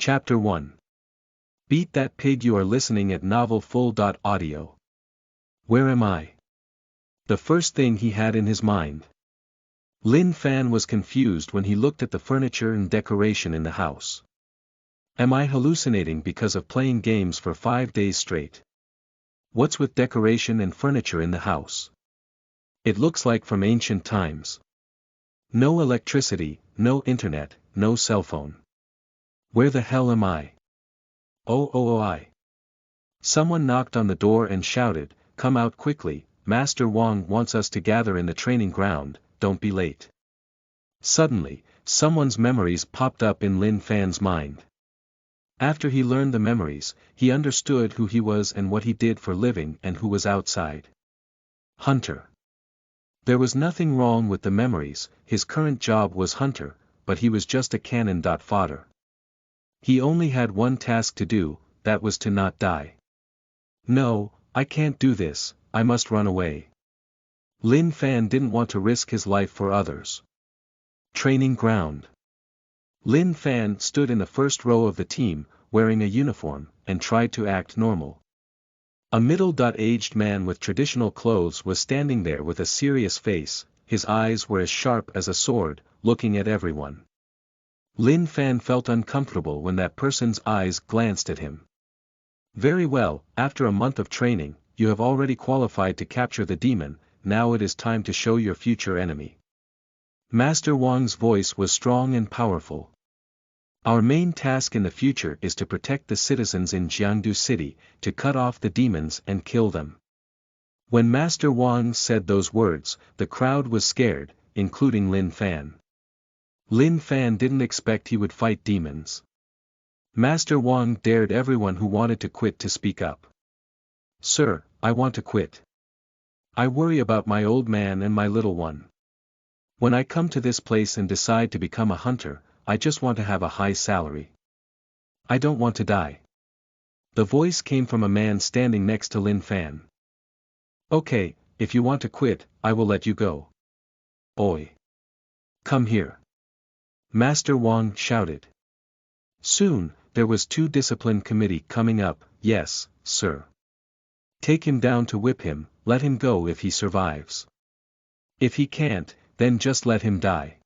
Chapter 1. Beat that pig. You are listening at novelfull.audio. Where am I? The first thing he had in his mind. Lin Fan was confused when he looked at the furniture and decoration in the house. Am I hallucinating because of playing games for 5 days straight? What's with decoration and furniture in the house? It looks like from ancient times. No electricity, no internet, no cell phone. Where the hell am I? I. Someone knocked on the door and shouted, "Come out quickly, Master Wang wants us to gather in the training ground, don't be late." Suddenly, someone's memories popped up in Lin Fan's mind. After he learned the memories, he understood who he was and what he did for living and who was outside. Hunter. There was nothing wrong with the memories. His current job was hunter, but he was just a cannon fodder. He only had one task to do, that was to not die. No, I can't do this, I must run away. Lin Fan didn't want to risk his life for others. Training ground. Lin Fan stood in the first row of the team, wearing a uniform, and tried to act normal. A middle-aged man with traditional clothes was standing there with a serious face. His eyes were as sharp as a sword, looking at everyone. Lin Fan felt uncomfortable when that person's eyes glanced at him. Very well, after a month of training, you have already qualified to capture the demon, now it is time to show your future enemy. Master Wang's voice was strong and powerful. Our main task in the future is to protect the citizens in Jiangdu City, to cut off the demons and kill them. When Master Wang said those words, the crowd was scared, including Lin Fan. Lin Fan didn't expect he would fight demons. Master Wang dared everyone who wanted to quit to speak up. "Sir, I want to quit. I worry about my old man and my little one. When I come to this place and decide to become a hunter, I just want to have a high salary. I don't want to die." The voice came from a man standing next to Lin Fan. "Okay, if you want to quit, I will let you go." "Oi! Come here!" Master Wang shouted. Soon, there was 2 discipline committee coming up. "Yes, sir. Take him down to whip him, let him go if he survives. If he can't, then just let him die,"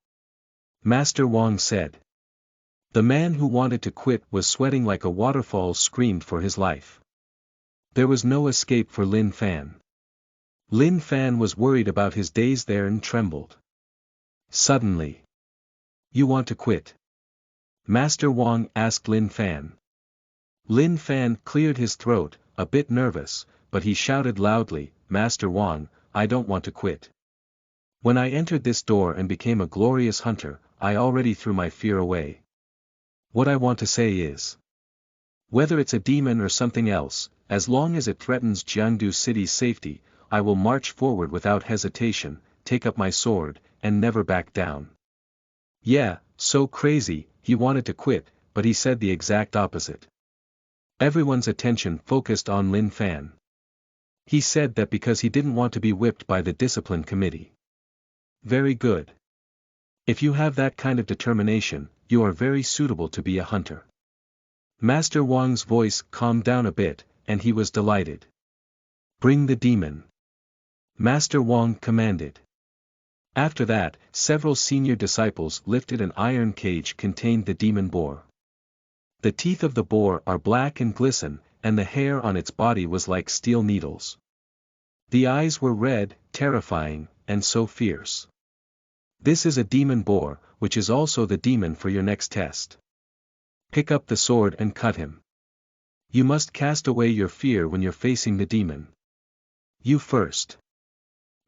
Master Wang said. The man who wanted to quit was sweating like a waterfall, screamed for his life. There was no escape for Lin Fan. Lin Fan was worried about his days there and trembled. Suddenly. "You want to quit?" Master Wang asked Lin Fan. Lin Fan cleared his throat, a bit nervous, but he shouted loudly, "Master Wang, I don't want to quit. When I entered this door and became a glorious hunter, I already threw my fear away. What I want to say is, whether it's a demon or something else, as long as it threatens Jiangdu City's safety, I will march forward without hesitation, take up my sword, and never back down." Yeah, so crazy, he wanted to quit, but he said the exact opposite. Everyone's attention focused on Lin Fan. He said that because he didn't want to be whipped by the discipline committee. Very good. If you have that kind of determination, you are very suitable to be a hunter. Master Wang's voice calmed down a bit, and he was delighted. "Bring the demon," Master Wang commanded. After that, several senior disciples lifted an iron cage contained the demon boar. The teeth of the boar are black and glisten, and the hair on its body was like steel needles. The eyes were red, terrifying, and so fierce. This is a demon boar, which is also the demon for your next test. Pick up the sword and cut him. You must cast away your fear when you're facing the demon. You first.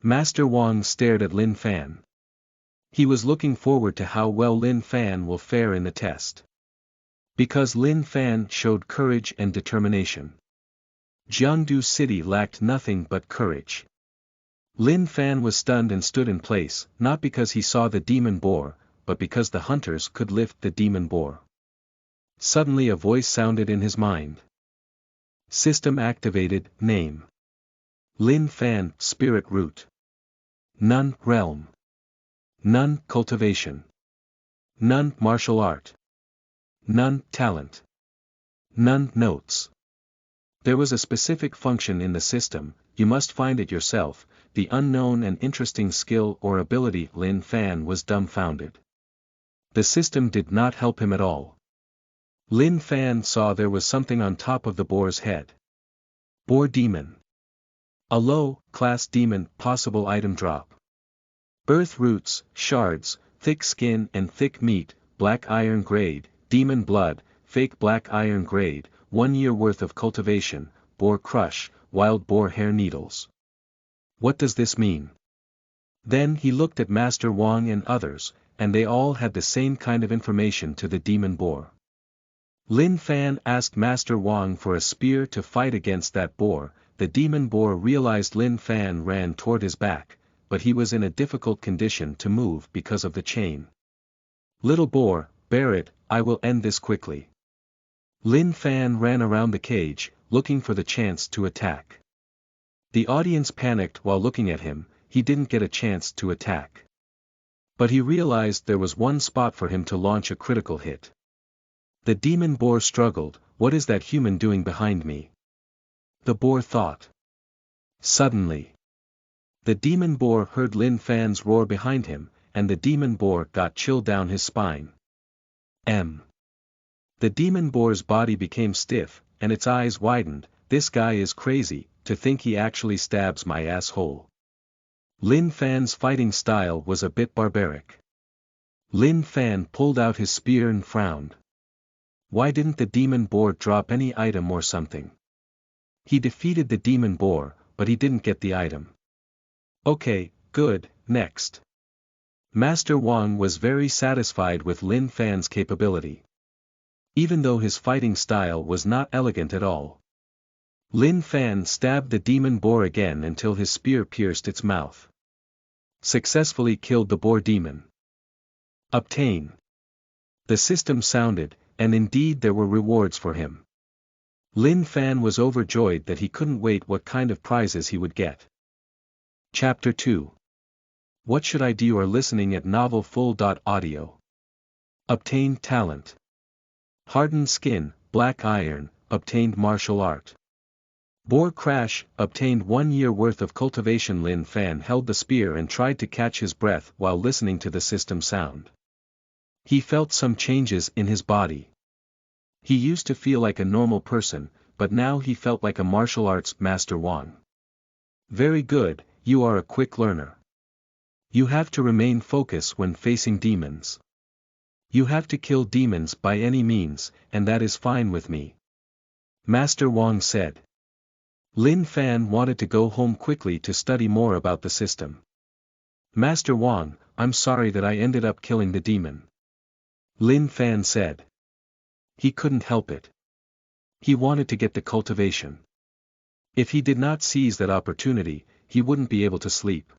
Master Wang stared at Lin Fan. He was looking forward to how well Lin Fan will fare in the test. Because Lin Fan showed courage and determination. Jiangdu City lacked nothing but courage. Lin Fan was stunned and stood in place, not because he saw the demon boar, but because the hunters could lift the demon boar. Suddenly a voice sounded in his mind. System activated, name. Lin Fan, spirit root. None, realm. None, cultivation. None, martial art. None talent. None notes. There was a specific function in the system, you must find it yourself, the unknown and interesting skill or ability. Lin Fan was dumbfounded. The system did not help him at all. Lin Fan saw there was something on top of the boar's head. Boar Demon. A low-class demon, possible item drop. Earth roots, shards, thick skin and thick meat, black iron grade, demon blood, fake black iron grade, 1 year worth of cultivation, boar crush, wild boar hair needles. What does this mean? Then he looked at Master Wang and others, and they all had the same kind of information to the demon boar. Lin Fan asked Master Wang for a spear to fight against that boar. The demon boar realized Lin Fan ran toward his back, but he was in a difficult condition to move because of the chain. Little boar, bear it, I will end this quickly. Lin Fan ran around the cage, looking for the chance to attack. The audience panicked while looking at him, he didn't get a chance to attack. But he realized there was one spot for him to launch a critical hit. The demon boar struggled, what is that human doing behind me? The boar thought. Suddenly, the demon boar heard Lin Fan's roar behind him, and the demon boar got chill down his spine. The demon boar's body became stiff, and its eyes widened. This guy is crazy, to think he actually stabs my asshole. Lin Fan's fighting style was a bit barbaric. Lin Fan pulled out his spear and frowned. Why didn't the demon boar drop any item or something? He defeated the demon boar, but he didn't get the item. Okay, good, next. Master Wang was very satisfied with Lin Fan's capability. Even though his fighting style was not elegant at all. Lin Fan stabbed the demon boar again until his spear pierced its mouth. Successfully killed the boar demon. Obtain. The system sounded, and indeed there were rewards for him. Lin Fan was overjoyed that he couldn't wait what kind of prizes he would get. Chapter 2. What should I do? You are listening at novelfull.audio. Obtained talent. Hardened skin, black iron, obtained martial art. Boar crash, obtained 1 year worth of cultivation. Lin Fan held the spear and tried to catch his breath while listening to the system sound. He felt some changes in his body. He used to feel like a normal person, but now he felt like a martial arts master. Wang. Very good, you are a quick learner. You have to remain focused when facing demons. You have to kill demons by any means, and that is fine with me. Master Wang said. Lin Fan wanted to go home quickly to study more about the system. Master Wang, I'm sorry that I ended up killing the demon. Lin Fan said. He couldn't help it. He wanted to get the cultivation. If he did not seize that opportunity, he wouldn't be able to sleep.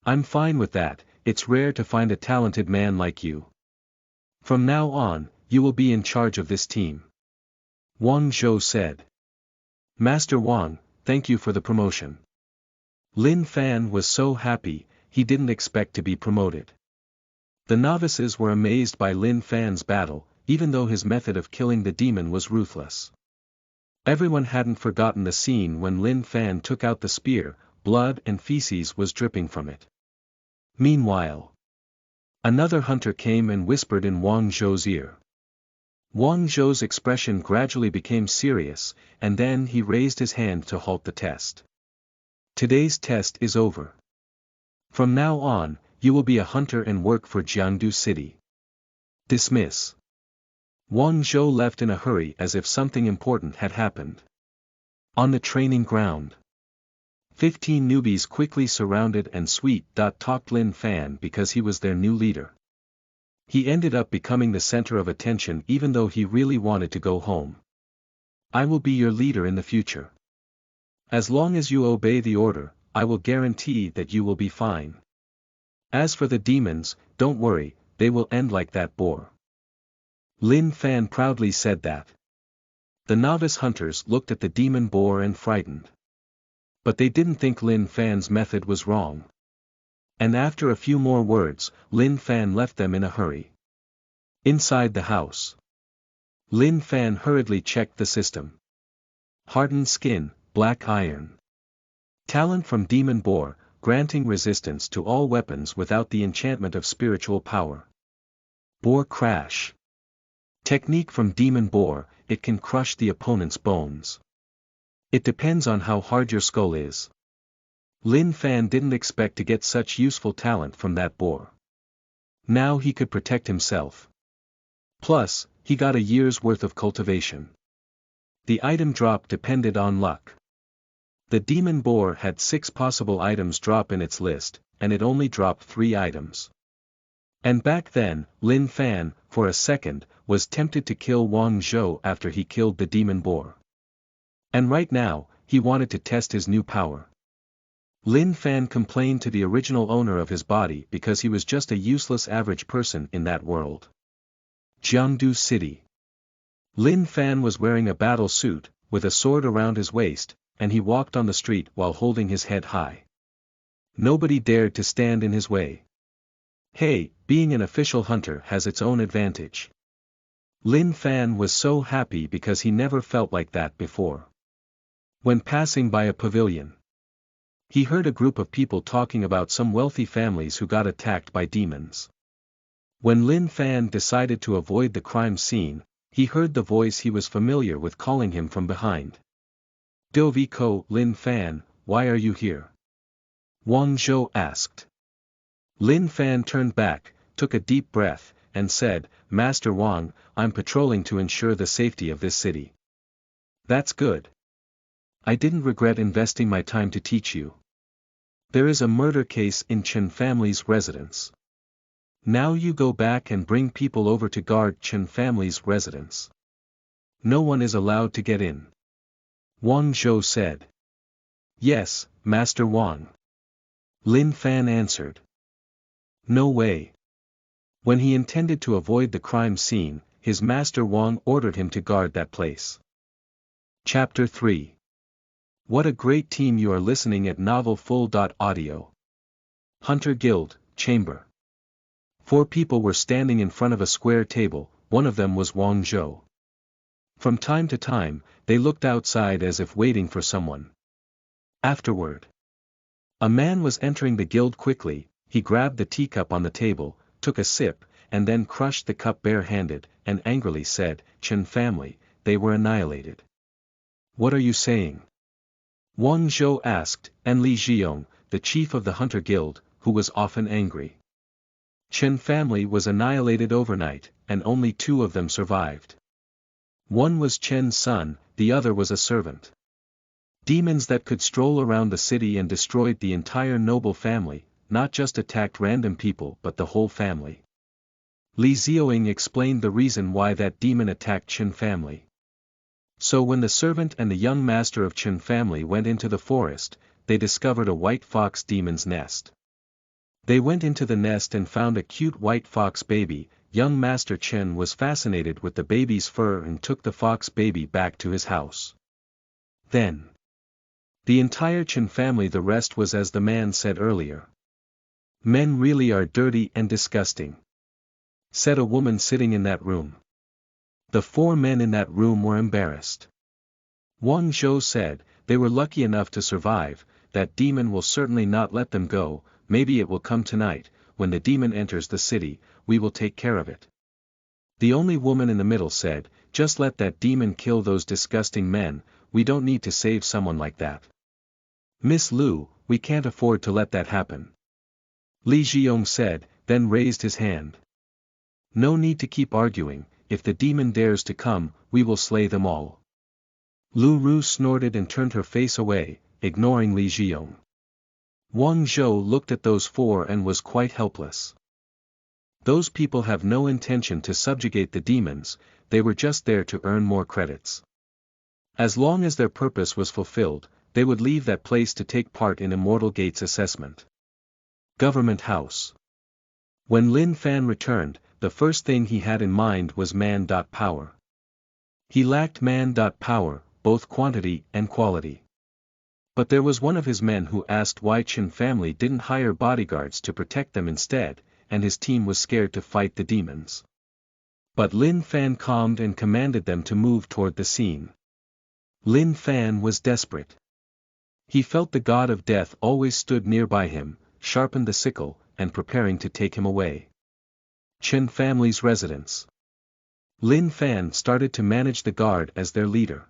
I'm fine with that, it's rare to find a talented man like you. From now on, you will be in charge of this team. Wang Zhou said. Master Wang, thank you for the promotion. Lin Fan was so happy, he didn't expect to be promoted. The novices were amazed by Lin Fan's battle, even though his method of killing the demon was ruthless. Everyone hadn't forgotten the scene when Lin Fan took out the spear, blood and feces was dripping from it. Meanwhile, another hunter came and whispered in Wang Zhou's ear. Wang Zhou's expression gradually became serious, and then he raised his hand to halt the test. Today's test is over. From now on, you will be a hunter and work for Jiangdu City. Dismiss. Wang Zhou left in a hurry as if something important had happened. On the training ground, 15 newbies quickly surrounded and sweet-talked Lin Fan because he was their new leader. He ended up becoming the center of attention even though he really wanted to go home. I will be your leader in the future. As long as you obey the order, I will guarantee that you will be fine. As for the demons, don't worry, they will end like that boar. Lin Fan proudly said that. The novice hunters looked at the demon boar and frightened. But they didn't think Lin Fan's method was wrong. And after a few more words, Lin Fan left them in a hurry. Inside the house, Lin Fan hurriedly checked the system. Hardened skin, black iron. Talent from Demon Boar, granting resistance to all weapons without the enchantment of spiritual power. Boar Crash. Technique from Demon Boar, it can crush the opponent's bones. It depends on how hard your skull is. Lin Fan didn't expect to get such useful talent from that boar. Now he could protect himself. Plus, he got a year's worth of cultivation. The item drop depended on luck. The Demon Boar had 6 possible items drop in its list, and it only dropped 3 items. And back then, Lin Fan, for a second, was tempted to kill Wang Zhou after he killed the Demon Boar. And right now, he wanted to test his new power. Lin Fan complained to the original owner of his body because he was just a useless average person in that world. Jiangdu City. Lin Fan was wearing a battle suit, with a sword around his waist, and he walked on the street while holding his head high. Nobody dared to stand in his way. Hey, being an official hunter has its own advantage. Lin Fan was so happy because he never felt like that before. When passing by a pavilion, he heard a group of people talking about some wealthy families who got attacked by demons. When Lin Fan decided to avoid the crime scene, he heard the voice he was familiar with calling him from behind. Dovi Ko, Lin Fan, why are you here? Wang Zhou asked. Lin Fan turned back, took a deep breath, and said, Master Wang, I'm patrolling to ensure the safety of this city. That's good. I didn't regret investing my time to teach you. There is a murder case in Chen family's residence. Now you go back and bring people over to guard Chen family's residence. No one is allowed to get in. Wang Zhou said. Yes, Master Wang. Lin Fan answered. No way. When he intended to avoid the crime scene, his master Wang ordered him to guard that place. Chapter 3. What a great team. You are listening at novelfull.audio. Hunter Guild, Chamber. 4 people were standing in front of a square table, one of them was Wang Zhou. From time to time, they looked outside as if waiting for someone. Afterward, a man was entering the guild quickly. He grabbed the teacup on the table, took a sip, and then crushed the cup bare-handed, and angrily said, Chen family, they were annihilated. What are you saying? Wang Zhou asked, and Li Zhiyong, the chief of the Hunter Guild, who was often angry. Chen family was annihilated overnight, and only 2 of them survived. One was Chen's son, the other was a servant. Demons that could stroll around the city and destroyed the entire noble family, not just attacked random people but the whole family. Li Ziying explained the reason why that demon attacked Chen family. So when the servant and the young master of Chen family went into the forest, they discovered a white fox demon's nest. They went into the nest and found a cute white fox baby. Young Master Chen was fascinated with the baby's fur and took the fox baby back to his house. Then, the entire Chen family. The rest was as the man said earlier. Men really are dirty and disgusting, said a woman sitting in that room. The 4 men in that room were embarrassed. Wang Zhou said, they were lucky enough to survive, that demon will certainly not let them go, maybe it will come tonight, when the demon enters the city, we will take care of it. The only woman in the middle said, just let that demon kill those disgusting men, we don't need to save someone like that. Miss Lu, we can't afford to let that happen. Li Zhiyong said, then raised his hand. No need to keep arguing, if the demon dares to come, we will slay them all. Lu Ru snorted and turned her face away, ignoring Li Zhiyong. Wang Zhou looked at those 4 and was quite helpless. Those people have no intention to subjugate the demons, they were just there to earn more credits. As long as their purpose was fulfilled, they would leave that place to take part in Immortal Gate's assessment. Government House. When Lin Fan returned, the first thing he had in mind was man-power. He lacked man-power, both quantity and quality. But there was one of his men who asked why Chen family didn't hire bodyguards to protect them instead, and his team was scared to fight the demons. But Lin Fan calmed and commanded them to move toward the scene. Lin Fan was desperate. He felt the god of death always stood nearby him, sharpened the sickle, and preparing to take him away. Chen family's residence. Lin Fan started to manage the guard as their leader.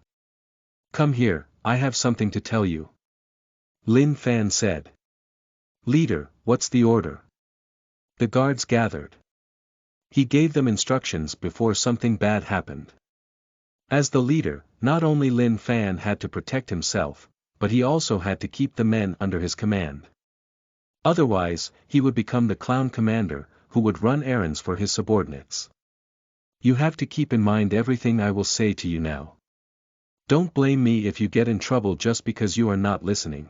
"Come here, I have something to tell you," Lin Fan said. "Leader, what's the order?" The guards gathered. He gave them instructions before something bad happened. As the leader, not only Lin Fan had to protect himself, but he also had to keep the men under his command. Otherwise, he would become the clown commander, who would run errands for his subordinates. "You have to keep in mind everything I will say to you now. Don't blame me if you get in trouble just because you are not listening."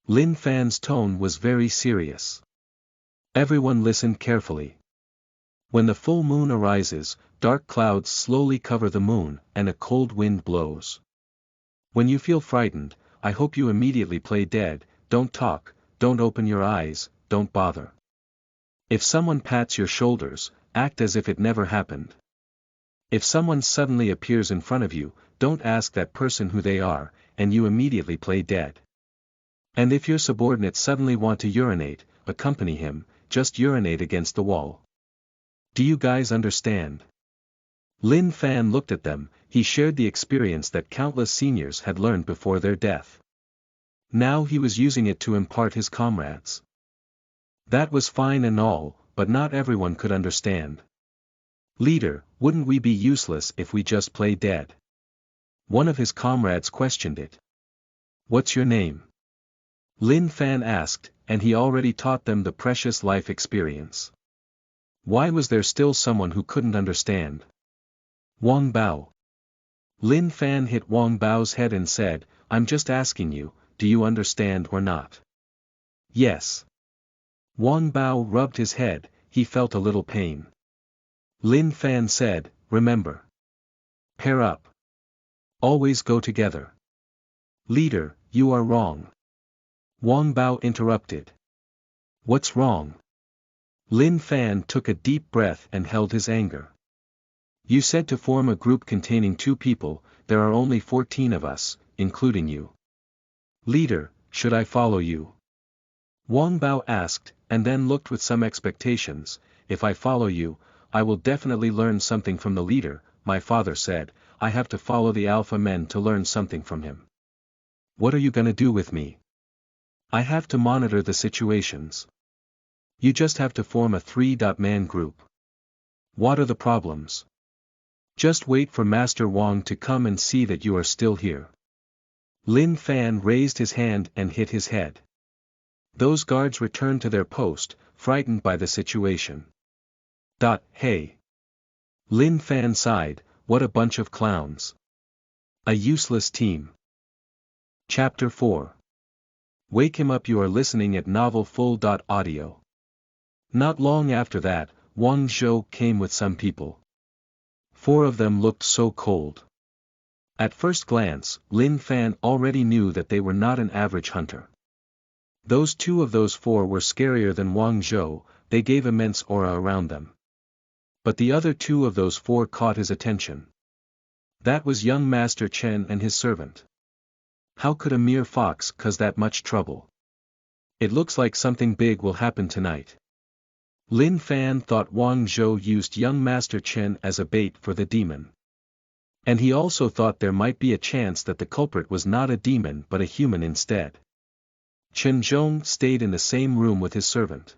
Lin Fan's tone was very serious. Everyone listened carefully. When the full moon arises, dark clouds slowly cover the moon, and a cold wind blows. When you feel frightened, I hope you immediately play dead. Don't talk, don't open your eyes, don't bother. If someone pats your shoulders, act as if it never happened. If someone suddenly appears in front of you, don't ask that person who they are, and you immediately play dead. And if your subordinates suddenly want to urinate, accompany him, just urinate against the wall. Do you guys understand? Lin Fan looked at them. He shared the experience that countless seniors had learned before their death. Now he was using it to impart his comrades. That was fine and all, but not everyone could understand. "Leader, wouldn't we be useless if we just play dead?" One of his comrades questioned it. "What's your name?" Lin Fan asked, and he already taught them the precious life experience. Why was there still someone who couldn't understand? "Wang Bao." Lin Fan hit Wang Bao's head and said, "I'm just asking you, do you understand or not?" "Yes." Wang Bao rubbed his head. He felt a little pain. Lin Fan said, "Remember. Pair up. Always go together." "Leader, you are wrong." Wang Bao interrupted. "What's wrong?" Lin Fan took a deep breath and held his anger. "You said to form a group containing 2 people, there are only 14 of us, including you. Leader, should I follow you?" Wang Bao asked, and then looked with some expectations. "If I follow you, I will definitely learn something from the leader," my father said. "I have to follow the alpha men to learn something from him." "What are you gonna do with me?" "I have to monitor the situations." "You just have to form a 3-man group. What are the problems?" "Just wait for Master Wang to come and see that you are still here." Lin Fan raised his hand and hit his head. Those guards returned to their post, frightened by the situation. Hey. Lin Fan sighed, "What a bunch of clowns. A useless team." Chapter 4. Wake him up. You are listening at novelfull.audio. Not long after that, Wang Zhou came with some people. 4 of them looked so cold. At first glance, Lin Fan already knew that they were not an average hunter. Those 2 of those 4 were scarier than Wang Zhou. They gave immense aura around them. But the other 2 of those 4 caught his attention. That was young Master Chen and his servant. How could a mere fox cause that much trouble? It looks like something big will happen tonight. Lin Fan thought Wang Zhou used young Master Chen as a bait for the demon. And he also thought there might be a chance that the culprit was not a demon but a human instead. Chen Zhong stayed in the same room with his servant.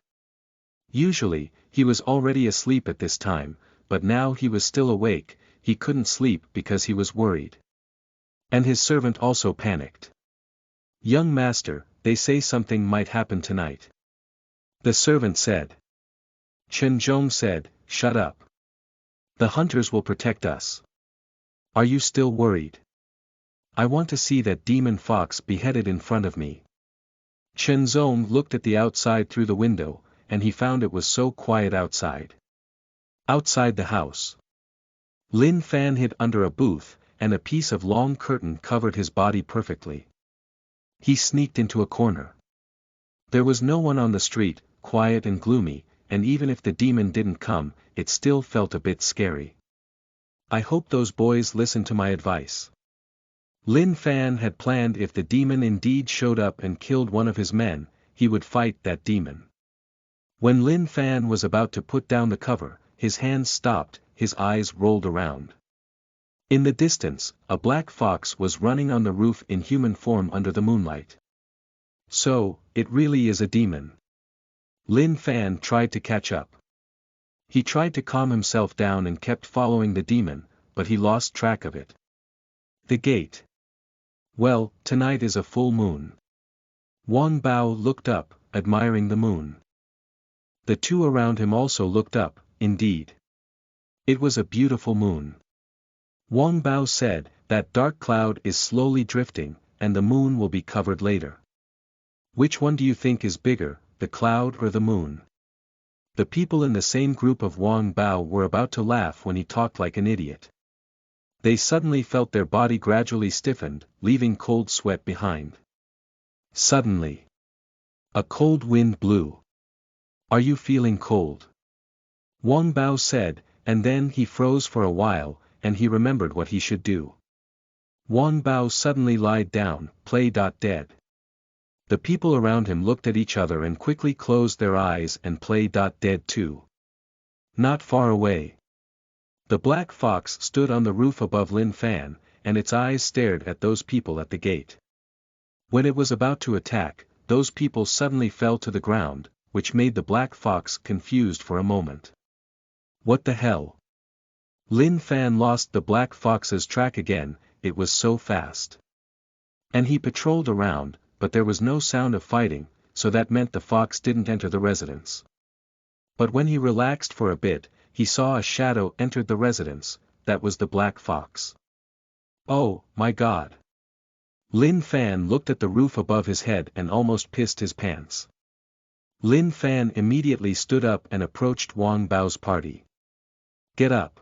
Usually, he was already asleep at this time, but now he was still awake. He couldn't sleep because he was worried. And his servant also panicked. "Young master, they say something might happen tonight," the servant said. Chen Zhong said, "Shut up. The hunters will protect us. Are you still worried? I want to see that demon fox beheaded in front of me." Chen Zhong looked at the outside through the window, and he found it was so quiet outside. Outside the house, Lin Fan hid under a booth, and a piece of long curtain covered his body perfectly. He sneaked into a corner. There was no one on the street, quiet and gloomy, and even if the demon didn't come, it still felt a bit scary. I hope those boys listen to my advice. Lin Fan had planned if the demon indeed showed up and killed one of his men, he would fight that demon. When Lin Fan was about to put down the cover, his hands stopped, his eyes rolled around. In the distance, a black fox was running on the roof in human form under the moonlight. So, it really is a demon. Lin Fan tried to catch up. He tried to calm himself down and kept following the demon, but he lost track of it. The gate. Well, tonight is a full moon. Wang Bao looked up, admiring the moon. The two around him also looked up, indeed. It was a beautiful moon. Wang Bao said, that dark cloud is slowly drifting, and the moon will be covered later. Which one do you think is bigger, the cloud or the moon? The people in the same group of Wang Bao were about to laugh when he talked like an idiot. They suddenly felt their body gradually stiffened, leaving cold sweat behind. Suddenly, a cold wind blew. Are you feeling cold? Wang Bao said, and then he froze for a while, and he remembered what he should do. Wang Bao suddenly lied down, play dead. The people around him looked at each other and quickly closed their eyes and play dead too. Not far away. The black fox stood on the roof above Lin Fan, and its eyes stared at those people at the gate. When it was about to attack, those people suddenly fell to the ground, which made the black fox confused for a moment. What the hell? Lin Fan lost the black fox's track again, it was so fast. And he patrolled around, but there was no sound of fighting, so that meant the fox didn't enter the residence. But when he relaxed for a bit, he saw a shadow entered the residence, that was the black fox. Oh, my God! Lin Fan looked at the roof above his head and almost pissed his pants. Lin Fan immediately stood up and approached Wang Bao's party. Get up!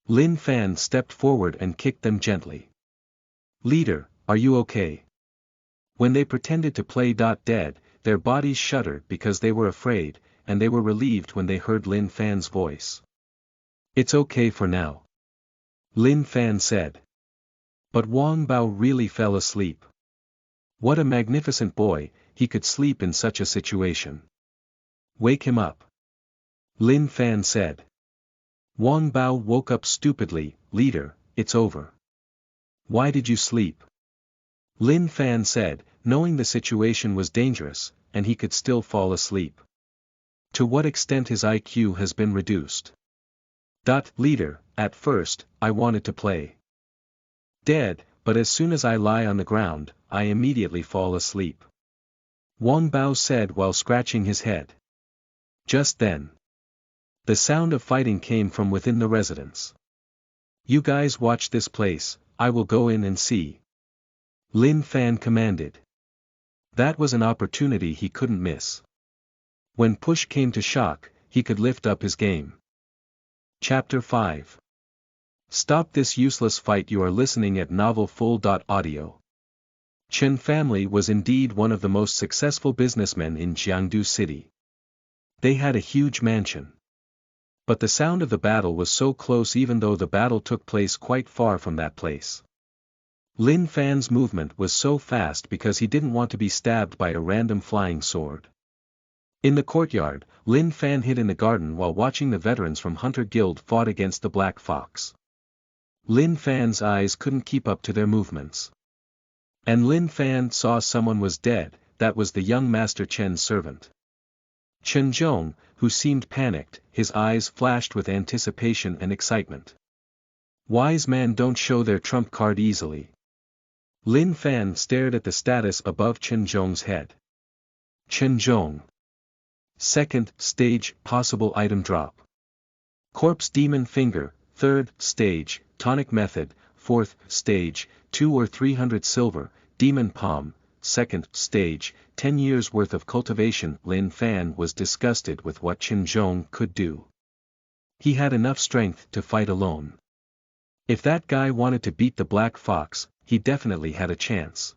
Lin Fan stepped forward and kicked them gently. Leader, are you okay? When they pretended to play dead, their bodies shuddered because they were afraid, and they were relieved when they heard Lin Fan's voice. It's okay for now. Lin Fan said. But Wang Bao really fell asleep. What a magnificent boy, he could sleep in such a situation. Wake him up. Lin Fan said. Wang Bao woke up stupidly, leader, it's over. Why did you sleep? Lin Fan said, knowing the situation was dangerous, and he could still fall asleep. To what extent his IQ has been reduced? Leader, at first, I wanted to play dead, but as soon as I lie on the ground, I immediately fall asleep. Wang Bao said while scratching his head. Just then, the sound of fighting came from within the residence. You guys watch this place, I will go in and see. Lin Fan commanded. That was an opportunity he couldn't miss. When push came to shove, he could lift up his game. Chapter 5. Stop this useless fight. You are listening at novelfull.audio. Chen family was indeed one of the most successful businessmen in Jiangdu City. They had a huge mansion. But the sound of the battle was so close even though the battle took place quite far from that place. Lin Fan's movement was so fast because he didn't want to be stabbed by a random flying sword. In the courtyard, Lin Fan hid in the garden while watching the veterans from Hunter Guild fought against the Black Fox. Lin Fan's eyes couldn't keep up to their movements. And Lin Fan saw someone was dead, that was the young Master Chen's servant. Chen Zhong, who seemed panicked, his eyes flashed with anticipation and excitement. Wise men don't show their trump card easily. Lin Fan stared at the status above Chen Zhong's head. Chen Zhong. Second stage, possible item drop. Corpse Demon Finger, third stage, tonic method, fourth stage, 2 or 300 silver, Demon Palm, second stage, 10 years worth of cultivation. Lin Fan was disgusted with what Chen Zhong could do. He had enough strength to fight alone. If that guy wanted to beat the Black Fox, he definitely had a chance.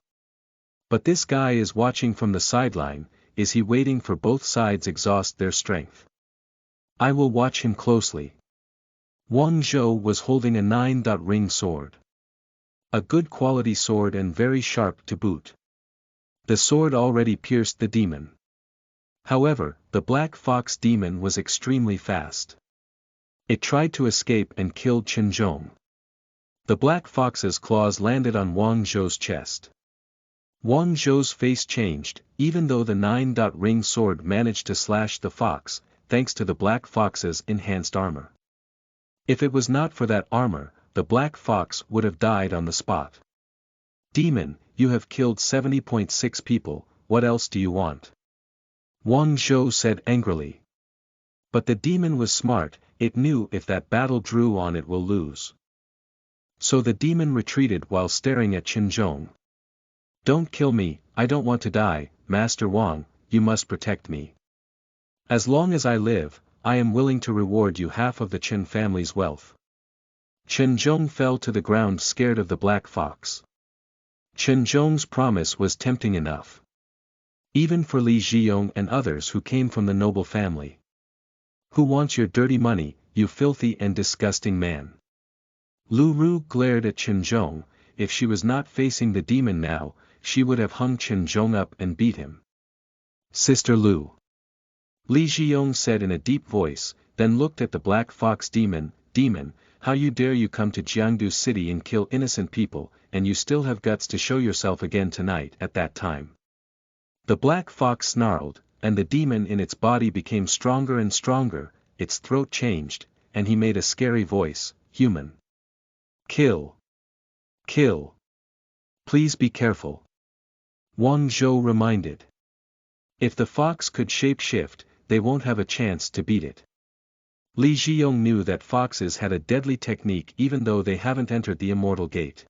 But this guy is watching from the sideline. Is he waiting for both sides exhaust their strength? I will watch him closely. Wang Zhou was holding a 9-ring sword. A good quality sword and very sharp to boot. The sword already pierced the demon. However, the black fox demon was extremely fast. It tried to escape and killed Qinzhong. The black fox's claws landed on Wang Zhou's chest. Wang Zhou's face changed, even though the 9-ring sword managed to slash the fox, thanks to the black fox's enhanced armor. If it was not for that armor, the black fox would have died on the spot. Demon, you have killed 70.6 people, what else do you want? Wang Zhou said angrily. But the demon was smart, it knew if that battle drew on it will lose. So the demon retreated while staring at Qinzhong. Don't kill me, I don't want to die, Master Wang, you must protect me. As long as I live, I am willing to reward you half of the Qin family's wealth. Qinzhong fell to the ground scared of the black fox. Qinzhong's promise was tempting enough. Even for Li Zhiyong and others who came from the noble family. Who wants your dirty money, you filthy and disgusting man? Lu Ru glared at Qinzhong. If she was not facing the demon now, she would have hung Qinzhong up and beat him. Sister Lu. Li Zhiyong said in a deep voice, then looked at the black fox demon, Demon, how you dare you come to Jiangdu city and kill innocent people, and you still have guts to show yourself again tonight at that time. The black fox snarled, and the demon in its body became stronger and stronger, its throat changed, and he made a scary voice, human. Kill. Kill. Please be careful. Wang Zhou reminded. If the fox could shape-shift, they won't have a chance to beat it. Li Zhiyong knew that foxes had a deadly technique even though they haven't entered the immortal gate.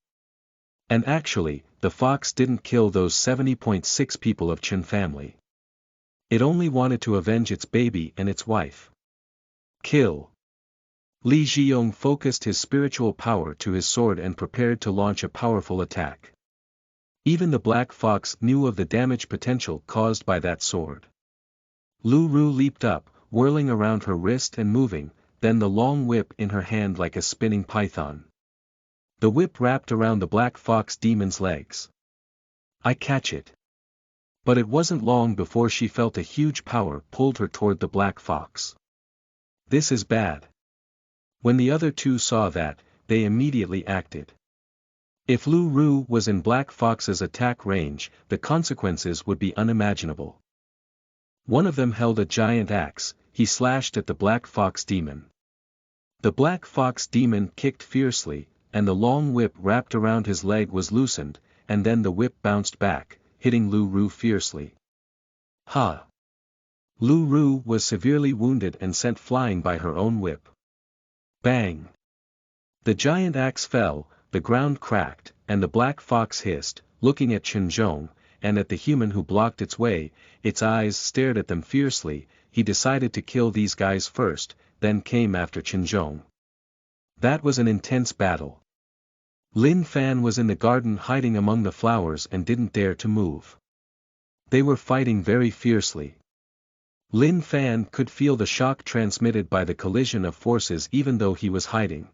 And actually, the fox didn't kill those 70.6 people of Qin family. It only wanted to avenge its baby and its wife. Kill. Li Zhiyong focused his spiritual power to his sword and prepared to launch a powerful attack. Even the black fox knew of the damage potential caused by that sword. Lu Ru leaped up, whirling around her wrist and moving, then the long whip in her hand like a spinning python. The whip wrapped around the black fox demon's legs. I catch it. But it wasn't long before she felt a huge power pulled her toward the black fox. This is bad. When the other two saw that, they immediately acted. If Lu Ru was in Black Fox's attack range, the consequences would be unimaginable. One of them held a giant axe, he slashed at the Black Fox demon. The Black Fox demon kicked fiercely, and the long whip wrapped around his leg was loosened, and then the whip bounced back, hitting Lu Ru fiercely. Ha! Lu Ru was severely wounded and sent flying by her own whip. Bang! The giant axe fell, the ground cracked, and the black fox hissed, looking at Qinzhong, and at the human who blocked its way, its eyes stared at them fiercely. He decided to kill these guys first, then came after Qinzhong. That was an intense battle. Lin Fan was in the garden hiding among the flowers and didn't dare to move. They were fighting very fiercely. Lin Fan could feel the shock transmitted by the collision of forces even though he was hiding.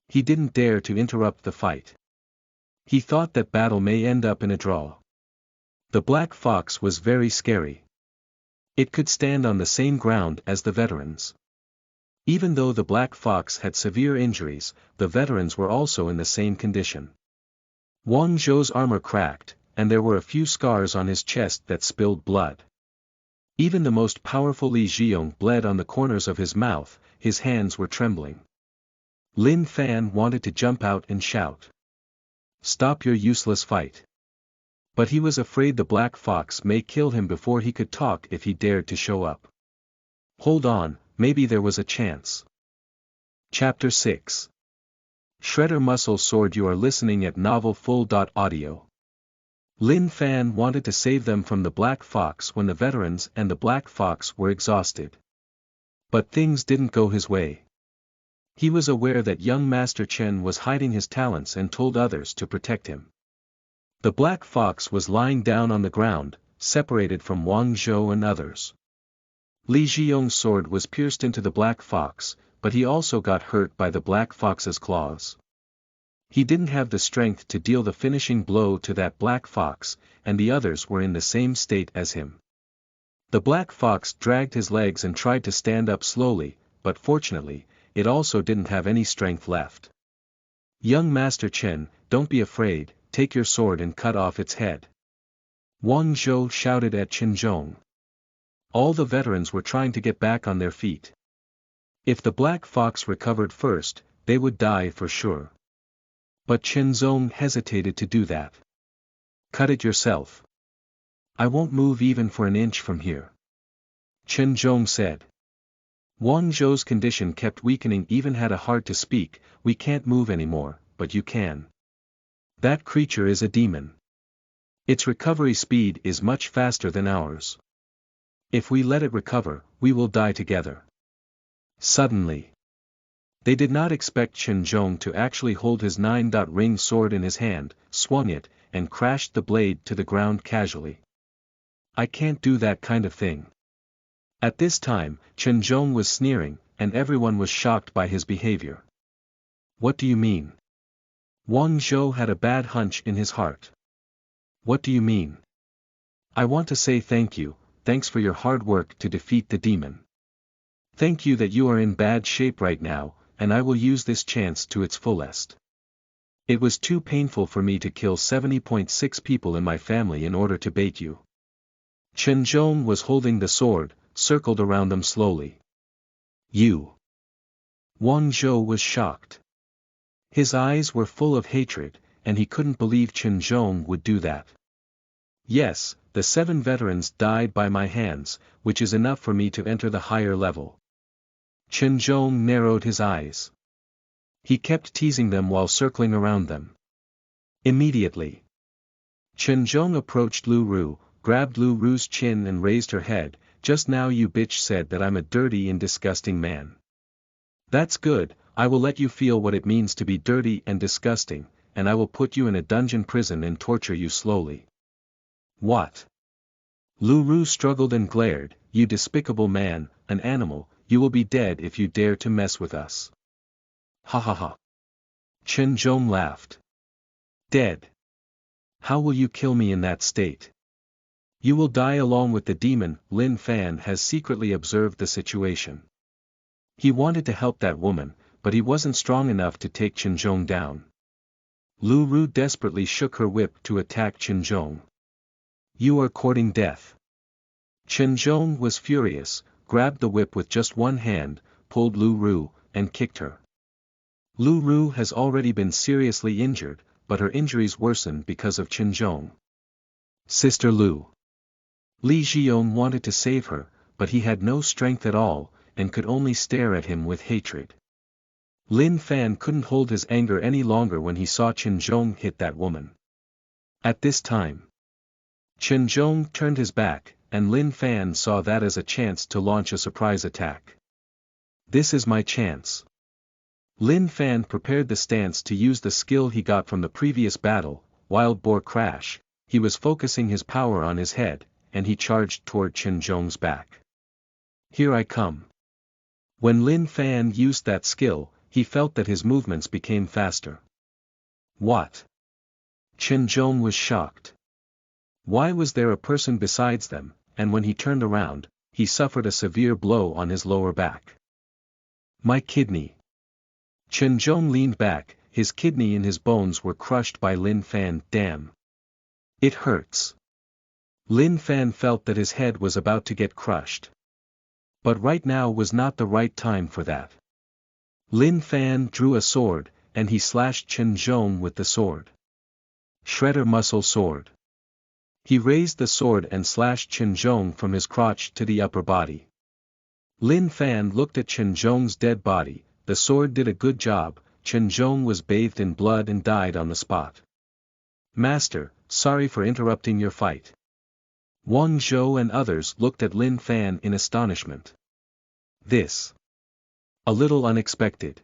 He didn't dare to interrupt the fight. He thought that battle may end up in a draw. The black fox was very scary. It could stand on the same ground as the veterans. Even though the black fox had severe injuries, the veterans were also in the same condition. Wang Zhou's armor cracked, and there were a few scars on his chest that spilled blood. Even the most powerful Li Zhiyong bled on the corners of his mouth, his hands were trembling. Lin Fan wanted to jump out and shout. Stop your useless fight. But he was afraid the black fox may kill him before he could talk if he dared to show up. Hold on, maybe there was a chance. Chapter 6. Shredder Muscle Sword. You are listening at novelfull.audio. Lin Fan wanted to save them from the black fox when the veterans and the black fox were exhausted. But things didn't go his way. He was aware that young Master Chen was hiding his talents and told others to protect him. The black fox was lying down on the ground, separated from Wang Zhou and others. Li Zhiyong's sword was pierced into the black fox, but he also got hurt by the black fox's claws. He didn't have the strength to deal the finishing blow to that black fox, and the others were in the same state as him. The black fox dragged his legs and tried to stand up slowly, but fortunately, it also didn't have any strength left. "Young Master Chen, don't be afraid, take your sword and cut off its head," Wang Zhou shouted at Chen Zhong. All the veterans were trying to get back on their feet. If the black fox recovered first, they would die for sure. But Chen Zhong hesitated to do that. "Cut it yourself. I won't move even for an inch from here," Chen Zhong said. Wang Zhou's condition kept weakening, even had a hard to speak. "We can't move anymore, but you can. That creature is a demon. Its recovery speed is much faster than ours. If we let it recover, we will die together." Suddenly, they did not expect Chen Zhong to actually hold his 9-ring sword in his hand, swung it, and crashed the blade to the ground casually. "I can't do that kind of thing." At this time, Chen Zhong was sneering, and everyone was shocked by his behavior. "What do you mean?" Wang Zhou had a bad hunch in his heart. "What do you mean?" "I want to say thank you, thanks for your hard work to defeat the demon. Thank you that you are in bad shape right now, and I will use this chance to its fullest. It was too painful for me to kill 70.6 people in my family in order to bait you." Chen Zhong was holding the sword, circled around them slowly. "You?" Wang Zhou was shocked. His eyes were full of hatred, and he couldn't believe Chen Zhong would do that. "Yes, the 7 veterans died by my hands, which is enough for me to enter the higher level." Chen Zhong narrowed his eyes. He kept teasing them while circling around them. Immediately, Chen Zhong approached Lu Ru, grabbed Lu Ru's chin and raised her head. "Just now you bitch said that I'm a dirty and disgusting man. That's good, I will let you feel what it means to be dirty and disgusting, and I will put you in a dungeon prison and torture you slowly." "What?" Lu Ru struggled and glared. "You despicable man, an animal, you will be dead if you dare to mess with us." "Ha ha ha." Chen Zhong laughed. "Dead? How will you kill me in that state? You will die along with the demon." Lin Fan has secretly observed the situation. He wanted to help that woman, but he wasn't strong enough to take Chen Zhong down. Lu Ru desperately shook her whip to attack Chen Zhong. "You are courting death." Chen Zhong was furious, grabbed the whip with just one hand, pulled Lu Ru, and kicked her. Lu Ru has already been seriously injured, but her injuries worsened because of Chen Zhong. "Sister Lu." Li Zhiyong wanted to save her, but he had no strength at all, and could only stare at him with hatred. Lin Fan couldn't hold his anger any longer when he saw Chen Zhong hit that woman. At this time, Chen Zhong turned his back, and Lin Fan saw that as a chance to launch a surprise attack. "This is my chance." Lin Fan prepared the stance to use the skill he got from the previous battle, Wild Boar Crash. He was focusing his power on his head, and he charged toward Chen Zhong's back. "Here I come." When Lin Fan used that skill, he felt that his movements became faster. "What?" Chen Zhong was shocked. Why was there a person besides them, and when he turned around, he suffered a severe blow on his lower back. "My kidney." Chen Zhong leaned back, his kidney and his bones were crushed by Lin Fan. "Damn. It hurts." Lin Fan felt that his head was about to get crushed. But right now was not the right time for that. Lin Fan drew a sword, and he slashed Chen Zhong with the sword. Shredder Muscle Sword. He raised the sword and slashed Chen Zhong from his crotch to the upper body. Lin Fan looked at Chen Zhong's dead body. The sword did a good job. Chen Zhong was bathed in blood and died on the spot. "Master, sorry for interrupting your fight." Wang Zhou and others looked at Lin Fan in astonishment. This. A little unexpected.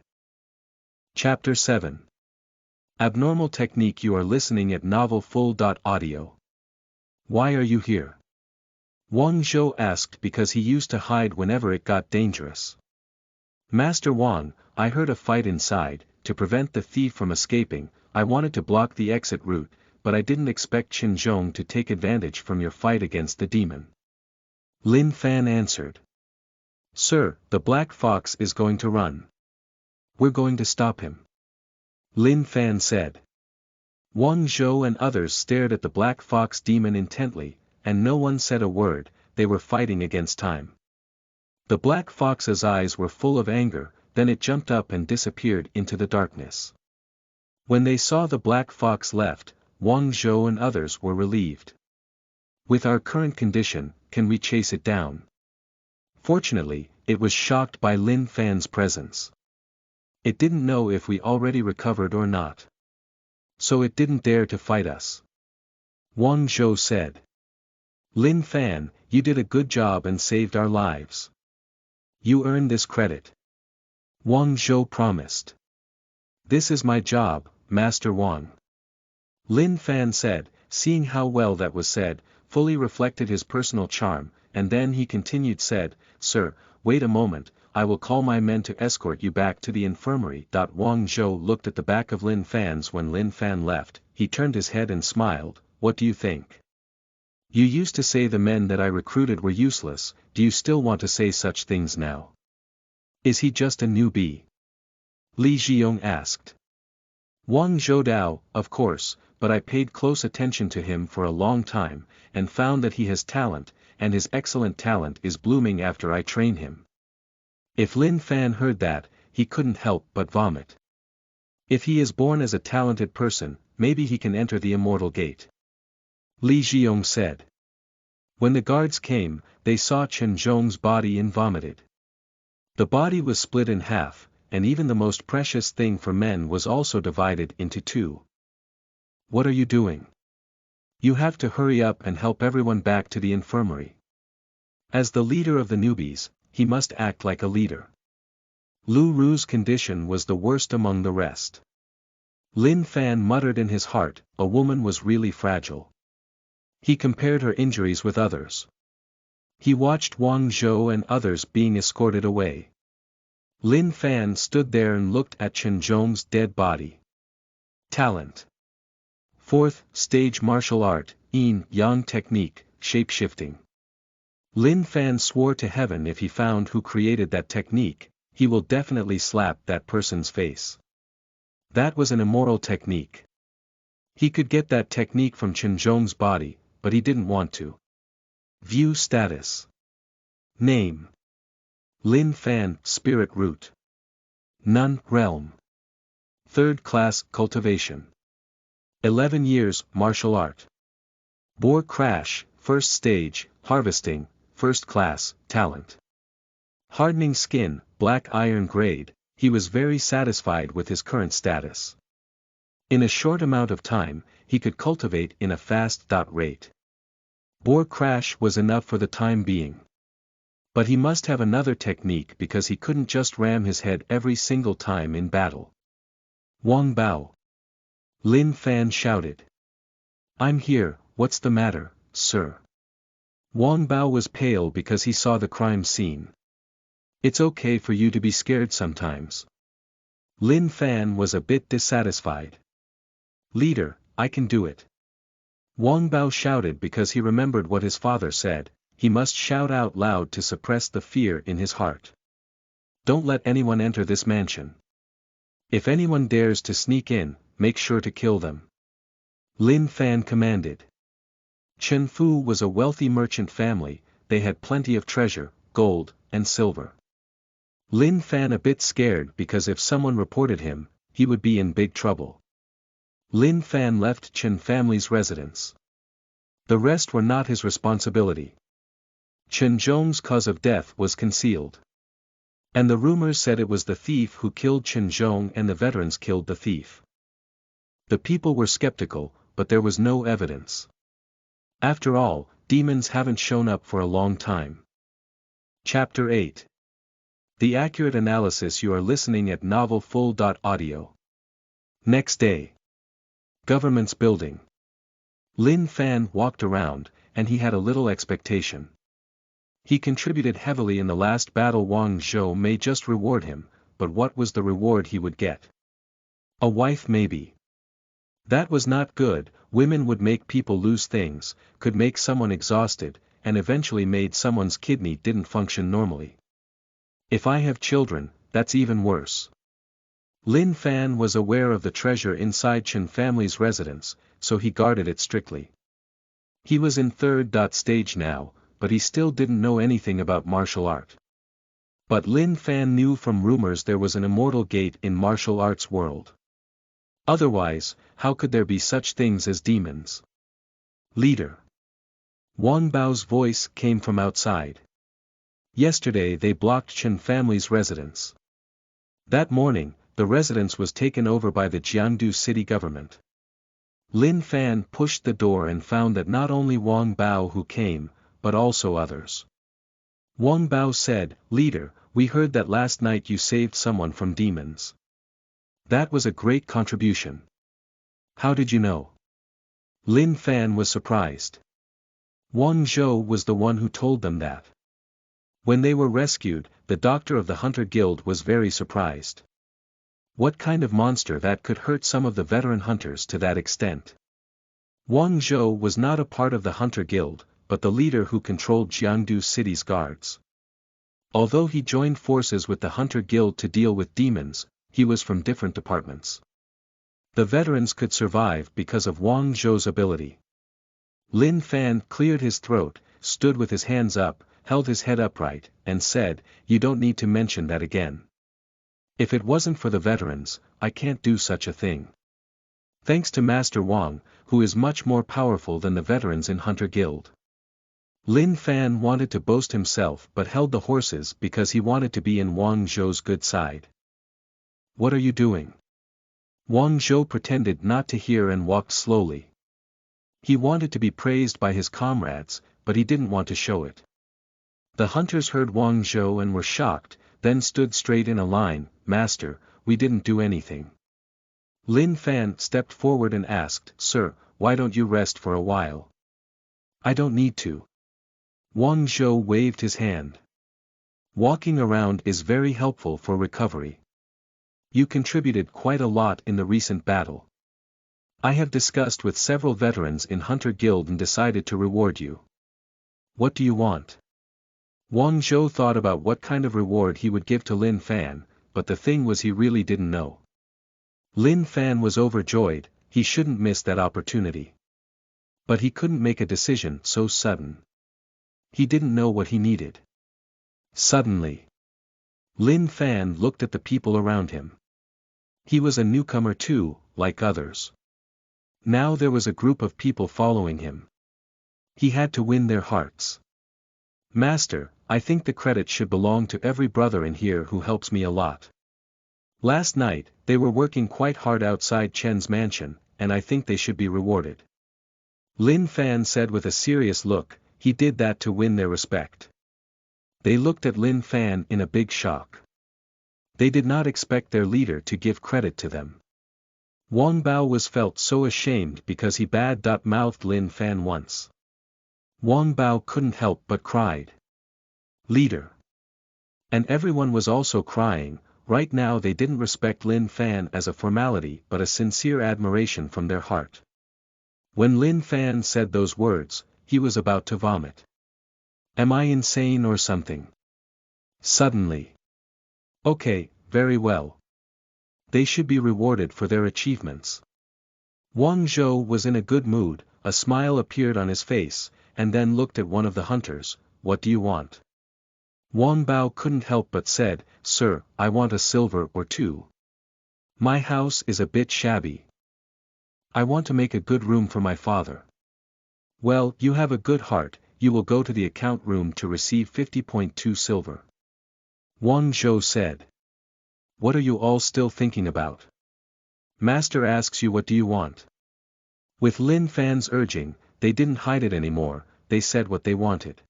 Chapter 7. Abnormal Technique. You are listening at novelfull.audio. Why are you here? Wang Zhou asked because he used to hide whenever it got dangerous. Master Wang, I heard a fight inside. To prevent the thief from escaping, I wanted to block the exit route, but I didn't expect Qin Zhong to take advantage from your fight against the demon. Lin Fan answered. Sir, the black fox is going to run. We're going to stop him. Lin Fan said. Wang Zhou and others stared at the black fox demon intently, and no one said a word. They were fighting against time. The black fox's eyes were full of anger, then it jumped up and disappeared into the darkness. When they saw the black fox left, Wang Zhou and others were relieved. With our current condition, can we chase it down? Fortunately, it was shocked by Lin Fan's presence. It didn't know if we already recovered or not. So it didn't dare to fight us. Wang Zhou said. Lin Fan, you did a good job and saved our lives. You earned this credit. Wang Zhou promised. This is my job, Master Wang. Lin Fan said, seeing how well that was said, fully reflected his personal charm, and then he continued said, Sir, wait a moment, I will call my men to escort you back to the infirmary. Wang Zhou looked at the back of Lin Fan's when Lin Fan left, he turned his head and smiled, what do you think? You used to say the men that I recruited were useless, do you still want to say such things now? Is he just a newbie? Li Zhiyong asked. Wang Zhoudao, of course, but I paid close attention to him for a long time, and found that he has talent, and his excellent talent is blooming after I train him. If Lin Fan heard that, he couldn't help but vomit. If he is born as a talented person, maybe he can enter the immortal gate. Li Zhiyong said. When the guards came, they saw Qin Zhong's body and vomited. The body was split in half, and even the most precious thing for men was also divided into two. What are you doing? You have to hurry up and help everyone back to the infirmary. As the leader of the newbies, he must act like a leader. Lu Ru's condition was the worst among the rest. Lin Fan muttered in his heart, a woman was really fragile. He compared her injuries with others. He watched Wang Zhou and others being escorted away. Lin Fan stood there and looked at Qin Zhong's dead body. Talent. 4th Stage Martial Art, Yin Yang Technique, Shapeshifting. Lin Fan swore to heaven if he found who created that technique, he will definitely slap that person's face. That was an immoral technique. He could get that technique from Qin Zhong's body, but he didn't want to. View status. Name. Lin Fan, Spirit Root. Nun, Realm. 3rd Class, Cultivation. 11 years, Martial Art. Boar Crash, 1st Stage, Harvesting, 1st Class, Talent. Hardening Skin, Black Iron Grade, he was very satisfied with his current status. In a short amount of time, he could cultivate in a fast rate. Boar Crash was enough for the time being. But he must have another technique because he couldn't just ram his head every single time in battle. Wang Bao. Lin Fan shouted. I'm here, what's the matter, sir? Wang Bao was pale because he saw the crime scene. It's okay for you to be scared sometimes. Lin Fan was a bit dissatisfied. Leader, I can do it. Wang Bao shouted because he remembered what his father said, he must shout out loud to suppress the fear in his heart. Don't let anyone enter this mansion. If anyone dares to sneak in, make sure to kill them. Lin Fan commanded. Chen Fu was a wealthy merchant family, they had plenty of treasure, gold, and silver. Lin Fan a bit scared because if someone reported him, he would be in big trouble. Lin Fan left Chen family's residence. The rest were not his responsibility. Qin Zhong's cause of death was concealed. And the rumors said it was the thief who killed Qin Zhong and the veterans killed the thief. The people were skeptical, but there was no evidence. After all, demons haven't shown up for a long time. Chapter 8. The accurate analysis. You are listening at novelfull.audio. Next day. Government's building. Lin Fan walked around, and he had a little expectation. He contributed heavily in the last battle. Wang Zhou may just reward him, but what was the reward he would get? A wife maybe. That was not good. Women would make people lose things, could make someone exhausted, and eventually made someone's kidney didn't function normally. If I have children, that's even worse. Lin Fan was aware of the treasure inside Chen family's residence, so he guarded it strictly. He was in third stage now, but he still didn't know anything about martial art. But Lin Fan knew from rumors there was an immortal gate in martial arts world. Otherwise, how could there be such things as demons? Leader. Wang Bao's voice came from outside. Yesterday they blocked Chen family's residence. That morning, the residence was taken over by the Jiangdu city government. Lin Fan pushed the door and found that not only Wang Bao who came, but also others. Wang Bao said, "Leader, we heard that last night you saved someone from demons. That was a great contribution. How did you know?" Lin Fan was surprised. Wang Zhou was the one who told them that. When they were rescued, the doctor of the Hunter Guild was very surprised. What kind of monster that could hurt some of the veteran hunters to that extent? Wang Zhou was not a part of the Hunter Guild, but the leader who controlled Jiangdu city's guards. Although he joined forces with the Hunter Guild to deal with demons, he was from different departments. The veterans could survive because of Wang Zhou's ability. Lin Fan cleared his throat, stood with his hands up, held his head upright, and said, "You don't need to mention that again. If it wasn't for the veterans, I can't do such a thing. Thanks to Master Wang, who is much more powerful than the veterans in Hunter Guild." Lin Fan wanted to boast himself but held the horses because he wanted to be in Wang Zhou's good side. "What are you doing?" Wang Zhou pretended not to hear and walked slowly. He wanted to be praised by his comrades, but he didn't want to show it. The hunters heard Wang Zhou and were shocked, then stood straight in a line. "Master, we didn't do anything." Lin Fan stepped forward and asked, "Sir, why don't you rest for a while?" "I don't need to." Wang Zhou waved his hand. "Walking around is very helpful for recovery. You contributed quite a lot in the recent battle. I have discussed with several veterans in Hunter Guild and decided to reward you. What do you want?" Wang Zhou thought about what kind of reward he would give to Lin Fan, but the thing was he really didn't know. Lin Fan was overjoyed, he shouldn't miss that opportunity. But he couldn't make a decision so sudden. He didn't know what he needed. Suddenly, Lin Fan looked at the people around him. He was a newcomer too, like others. Now there was a group of people following him. He had to win their hearts. "Master, I think the credit should belong to every brother in here who helps me a lot. Last night, they were working quite hard outside Chen's mansion, and I think they should be rewarded." Lin Fan said with a serious look, he did that to win their respect. They looked at Lin Fan in a big shock. They did not expect their leader to give credit to them. Wang Bao was felt so ashamed because he bad-mouthed Lin Fan once. Wang Bao couldn't help but cried. "Leader." And everyone was also crying. Right now they didn't respect Lin Fan as a formality but a sincere admiration from their heart. When Lin Fan said those words, he was about to vomit. Am I insane or something? Suddenly. Okay, very well. They should be rewarded for their achievements. Wang Zhou was in a good mood, a smile appeared on his face, and then looked at one of the hunters. "What do you want?" Wang Bao couldn't help but said, "Sir, I want a silver or two. My house is a bit shabby. I want to make a good room for my father." "Well, you have a good heart, you will go to the account room to receive 50.2 silver. Wang Zhou said. "What are you all still thinking about? Master asks you what do you want?" With Lin Fan's urging, they didn't hide it anymore, they said what they wanted.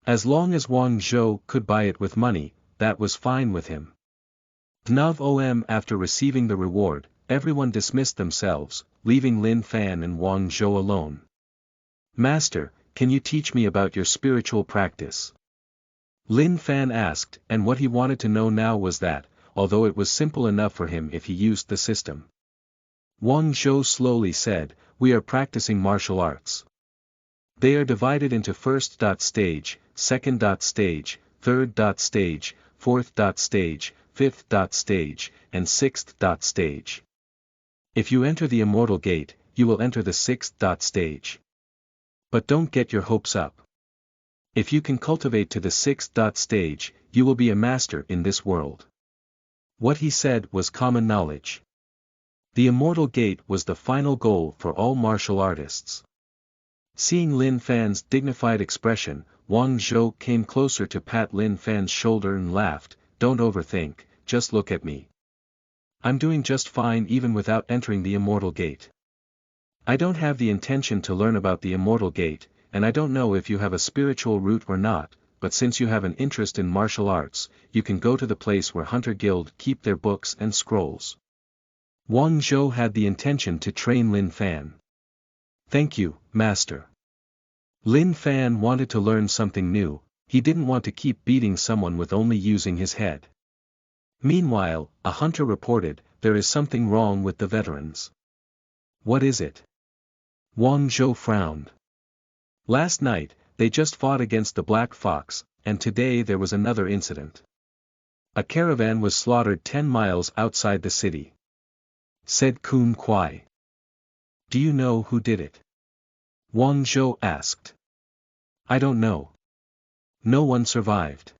As long as Wang Zhou could buy it with money, that was fine with him. After receiving the reward, everyone dismissed themselves, leaving Lin Fan and Wang Zhou alone. "Master, can you teach me about your spiritual practice?" Lin Fan asked, and what he wanted to know now was that, although it was simple enough for him if he used the system. Wang Zhou slowly said, "We are practicing martial arts. They are divided into first stage, second stage, third stage, fourth stage, fifth stage, and sixth stage. If you enter the immortal gate, you will enter the sixth stage. But don't get your hopes up. If you can cultivate to the sixth stage, you will be a master in this world." What he said was common knowledge. The immortal gate was the final goal for all martial artists. Seeing Lin Fan's dignified expression, Wang Zhou came closer to pat Lin Fan's shoulder and laughed, "Don't overthink, just look at me. I'm doing just fine even without entering the immortal gate. I don't have the intention to learn about the immortal gate, and I don't know if you have a spiritual root or not, but since you have an interest in martial arts, you can go to the place where Hunter Guild keep their books and scrolls." Wang Zhou had the intention to train Lin Fan. "Thank you, master." Lin Fan wanted to learn something new, he didn't want to keep beating someone with only using his head. Meanwhile, a hunter reported, "There is something wrong with the veterans." "What is it?" Wang Zhou frowned. "Last night, they just fought against the Black Fox, and today there was another incident. A caravan was slaughtered 10 miles outside the city," said Kun Kuai. "Do you know who did it?" Wang Zhou asked. "I don't know. No one survived.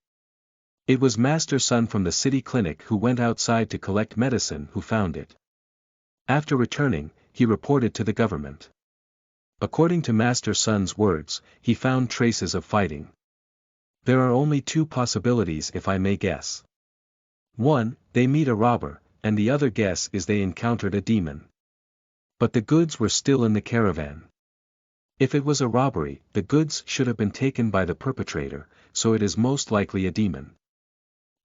It was Master Sun from the city clinic who went outside to collect medicine who found it. After returning, he reported to the government. According to Master Sun's words, he found traces of fighting. There are only two possibilities if I may guess. One, they meet a robber, and the other guess is they encountered a demon. But the goods were still in the caravan. If it was a robbery, the goods should have been taken by the perpetrator, so it is most likely a demon."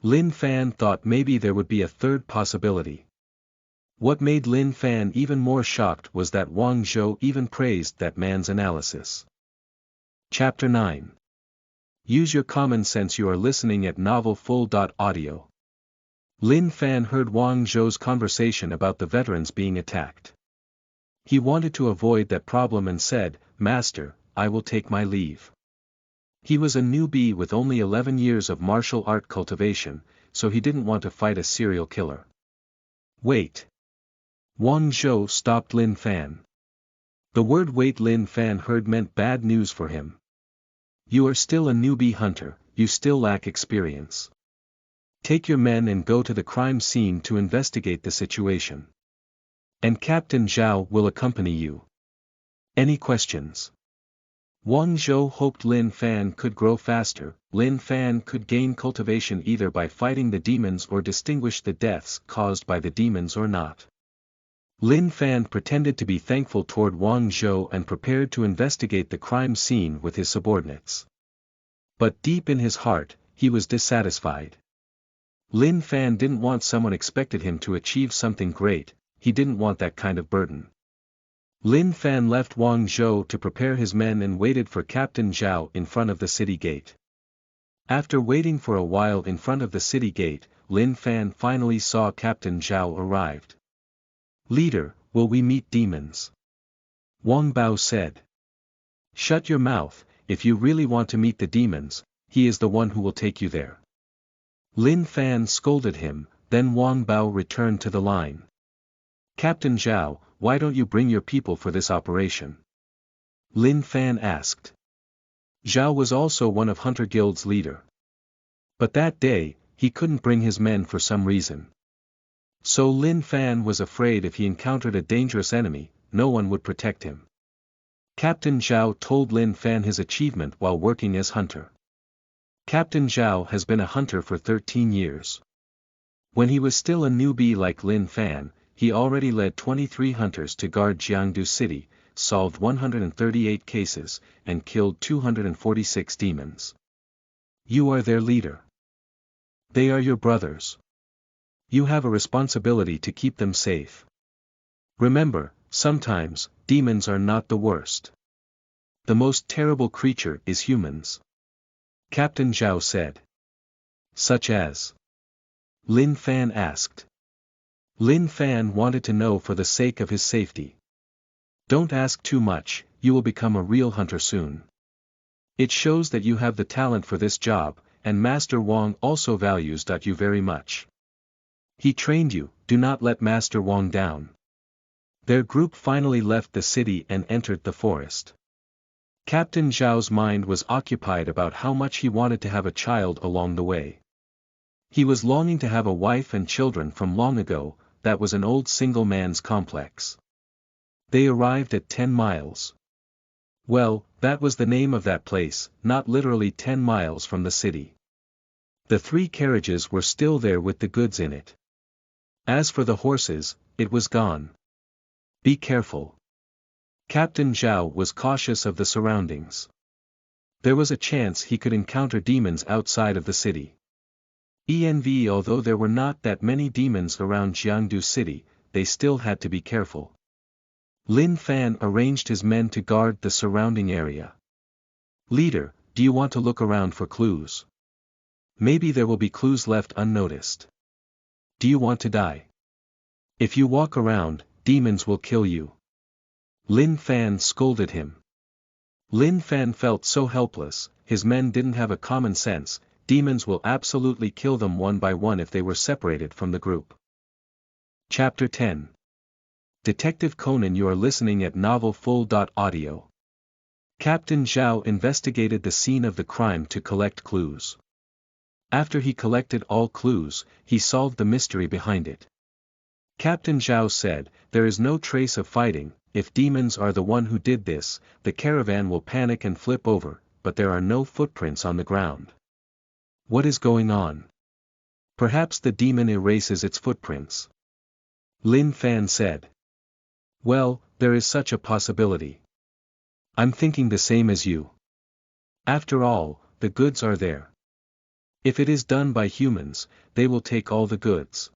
Lin Fan thought maybe there would be a third possibility. What made Lin Fan even more shocked was that Wang Zhou even praised that man's analysis. Chapter 9. Use your common sense. You are listening at novelfull.audio. Lin Fan heard Wang Zhou's conversation about the veterans being attacked. He wanted to avoid that problem and said, "Master, I will take my leave." He was a newbie with only 11 years of martial art cultivation, so he didn't want to fight a serial killer. "Wait." Wang Zhou stopped Lin Fan. The word "wait" Lin Fan heard meant bad news for him. "You are still a newbie hunter, you still lack experience. Take your men and go to the crime scene to investigate the situation. And Captain Zhao will accompany you. Any questions?" Wang Zhou hoped Lin Fan could grow faster. Lin Fan could gain cultivation either by fighting the demons or distinguish the deaths caused by the demons or not. Lin Fan pretended to be thankful toward Wang Zhou and prepared to investigate the crime scene with his subordinates. But deep in his heart, he was dissatisfied. Lin Fan didn't want someone expected him to achieve something great, he didn't want that kind of burden. Lin Fan left Wang Zhou to prepare his men and waited for Captain Zhao in front of the city gate. After waiting for a while in front of the city gate, Lin Fan finally saw Captain Zhao arrived. "Leader, will we meet demons?" Wang Bao said. "Shut your mouth, if you really want to meet the demons, he is the one who will take you there." Lin Fan scolded him, then Wang Bao returned to the line. "Captain Zhao, why don't you bring your people for this operation?" Lin Fan asked. Zhao was also one of Hunter Guild's leader. But that day, he couldn't bring his men for some reason. So Lin Fan was afraid if he encountered a dangerous enemy, no one would protect him. Captain Zhao told Lin Fan his achievement while working as hunter. Captain Zhao has been a hunter for 13 years. When he was still a newbie like Lin Fan, he already led 23 hunters to guard Jiangdu City, solved 138 cases, and killed 246 demons. You are their leader. They are your brothers. You have a responsibility to keep them safe. Remember, sometimes, demons are not the worst. The most terrible creature is humans. Captain Zhao said. Such as? Lin Fan asked. Lin Fan wanted to know for the sake of his safety. Don't ask too much, you will become a real hunter soon. It shows that you have the talent for this job, and Master Wang also values you very much. He trained you, do not let Master Wang down. Their group finally left the city and entered the forest. Captain Zhao's mind was occupied about how much he wanted to have a child along the way. He was longing to have a wife and children from long ago, that was an old single man's complex. They arrived at 10 miles. Well, that was the name of that place, not literally 10 miles from the city. The 3 carriages were still there with the goods in it. As for the horses, it was gone. Be careful. Captain Zhao was cautious of the surroundings. There was a chance he could encounter demons outside of the city. Although there were not that many demons around Jiangdu City, they still had to be careful. Lin Fan arranged his men to guard the surrounding area. Leader, do you want to look around for clues? Maybe there will be clues left unnoticed. Do you want to die? If you walk around, demons will kill you. Lin Fan scolded him. Lin Fan felt so helpless, his men didn't have a common sense, demons will absolutely kill them one by one if they were separated from the group. Chapter 10. Detective Conan. You are listening at novelfull.audio. Captain Zhao investigated the scene of the crime to collect clues. After he collected all clues, he solved the mystery behind it. Captain Zhao said, there is no trace of fighting. If demons are the one who did this, the caravan will panic and flip over, but there are no footprints on the ground. What is going on? Perhaps the demon erases its footprints. Lin Fan said. Well, there is such a possibility. I'm thinking the same as you. After all, the goods are there. If it is done by humans, they will take all the goods.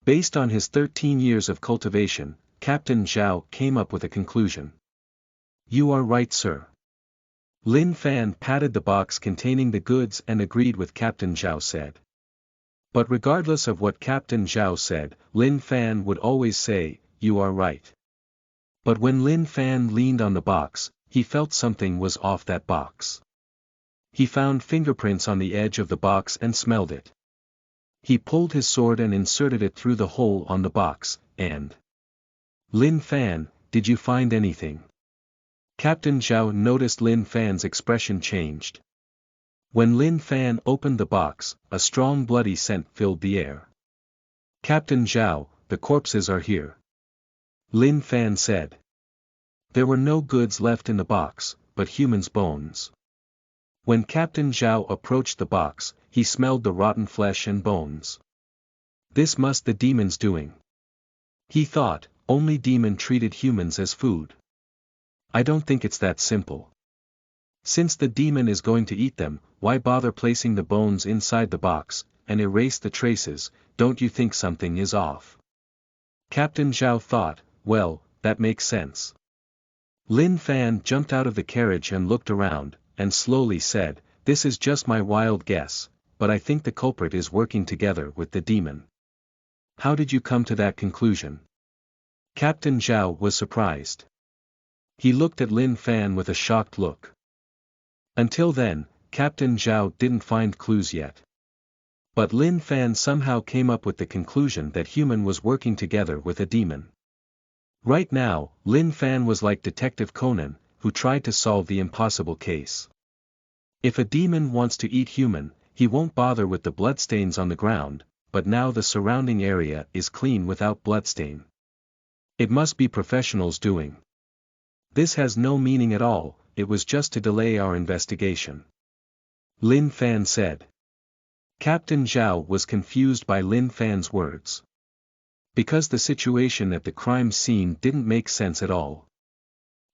Based on his 13 years of cultivation, Captain Zhao came up with a conclusion. You are right, sir. Lin Fan patted the box containing the goods and agreed with Captain Zhao said. But regardless of what Captain Zhao said, Lin Fan would always say, you are right. But when Lin Fan leaned on the box, he felt something was off that box. He found fingerprints on the edge of the box and smelled it. He pulled his sword and inserted it through the hole on the box, and... Lin Fan, did you find anything? Captain Zhao noticed Lin Fan's expression changed. When Lin Fan opened the box, a strong bloody scent filled the air. Captain Zhao, the corpses are here. Lin Fan said. There were no goods left in the box, but humans' bones. When Captain Zhao approached the box, he smelled the rotten flesh and bones. This must the demons doing. He thought, only demon treated humans as food. I don't think it's that simple. Since the demon is going to eat them, why bother placing the bones inside the box, and erase the traces? Don't you think something is off? Captain Zhao thought, well, that makes sense. Lin Fan jumped out of the carriage and looked around, and slowly said, this is just my wild guess, but I think the culprit is working together with the demon. How did you come to that conclusion? Captain Zhao was surprised. He looked at Lin Fan with a shocked look. Until then, Captain Zhao didn't find clues yet. But Lin Fan somehow came up with the conclusion that human was working together with a demon. Right now, Lin Fan was like Detective Conan, who tried to solve the impossible case. If a demon wants to eat human, he won't bother with the bloodstains on the ground, but now the surrounding area is clean without bloodstain. It must be professionals doing. This has no meaning at all, it was just to delay our investigation. Lin Fan said. Captain Zhao was confused by Lin Fan's words. Because the situation at the crime scene didn't make sense at all.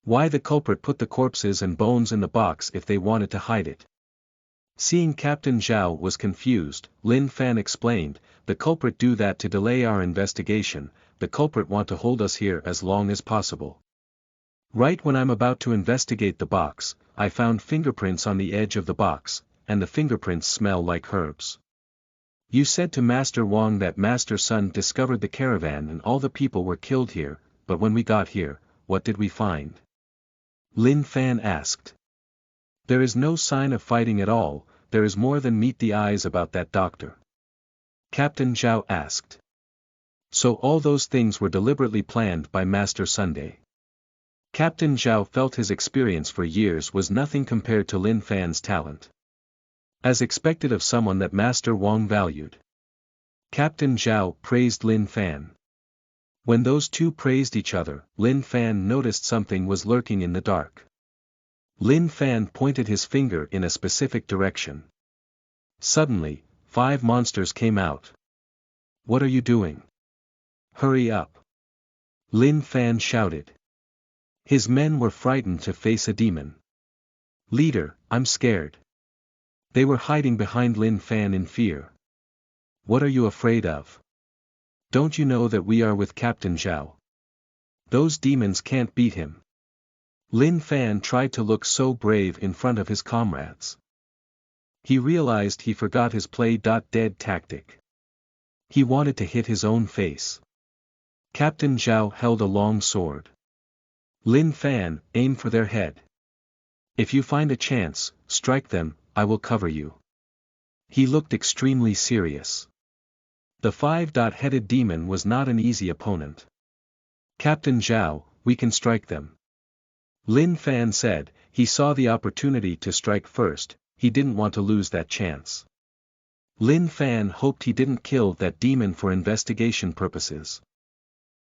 Why the culprit put the corpses and bones in the box if they wanted to hide it? Seeing Captain Zhao was confused, Lin Fan explained, the culprit do that to delay our investigation, the culprit want to hold us here as long as possible. Right when I'm about to investigate the box, I found fingerprints on the edge of the box, and the fingerprints smell like herbs. You said to Master Wang that Master Sun discovered the caravan and all the people were killed here, but when we got here, what did we find? Lin Fan asked. There is no sign of fighting at all, there is more than meet the eyes about that doctor. Captain Zhao asked. So all those things were deliberately planned by Master Sunday. Captain Zhao felt his experience for years was nothing compared to Lin Fan's talent. As expected of someone that Master Wang valued. Captain Zhao praised Lin Fan. When those two praised each other, Lin Fan noticed something was lurking in the dark. Lin Fan pointed his finger in a specific direction. Suddenly, 5 monsters came out. What are you doing? Hurry up! Lin Fan shouted. His men were frightened to face a demon. Leader, I'm scared. They were hiding behind Lin Fan in fear. What are you afraid of? Don't you know that we are with Captain Zhao? Those demons can't beat him. Lin Fan tried to look so brave in front of his comrades. He realized he forgot his play-dead tactic. He wanted to hit his own face. Captain Zhao held a long sword. Lin Fan, aim for their head. If you find a chance, strike them, I will cover you. He looked extremely serious. The 5-headed demon was not an easy opponent. Captain Zhao, we can strike them. Lin Fan said, he saw the opportunity to strike first, he didn't want to lose that chance. Lin Fan hoped he didn't kill that demon for investigation purposes.